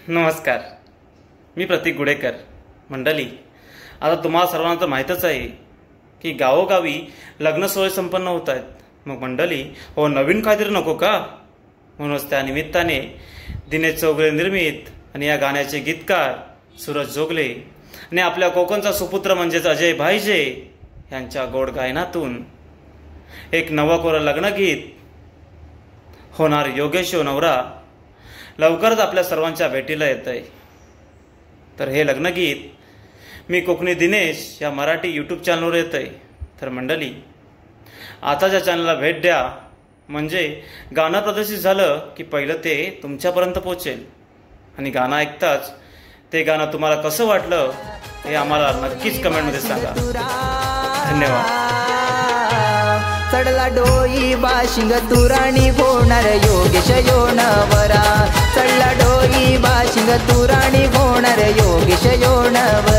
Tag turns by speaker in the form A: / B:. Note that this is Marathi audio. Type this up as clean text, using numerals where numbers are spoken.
A: नमस्कार, मी प्रतीक गुडेकर. मंडळी, आता तुम्हाला सर्वांना तर माहीतच आहे की गावोगावी लग्न सोहळे संपन्न होत आहेत. मग मंडळी, हो नवीन काहीतरी नको का? म्हणूनच त्या निमित्ताने दिनेश चौगुले निर्मित आणि या गाण्याचे गीतकार सूरज जोगले आणि आपल्या कोकणचा सुपुत्र म्हणजेच अजय भाईजे यांच्या गोड गायनातून एक नवकोरं लग्नगीत होणार योगेश नवरा लवकरच आपल्या सर्वांच्या भेटीला येत आहे. तर हे लग्नगीत मी कोकणी दिनेश या मराठी यूट्यूब चॅनलवर येत आहे. तर मंडळी, आताच्या चॅनलला भेट द्या, म्हणजे गाणं प्रदर्शित झालं की पहिलं ते तुमच्यापर्यंत पोहोचेल. आणि गाणं ऐकताच ते गाणं तुम्हाला कसं वाटलं हे आम्हाला नक्कीच कमेंटमध्ये सांगा. धन्यवाद.
B: चढला डोई बाशिंग तुराणी होणार योगेश नवरा. चढला डोई बाशिंग तुराणी होणार योगेश नवरा.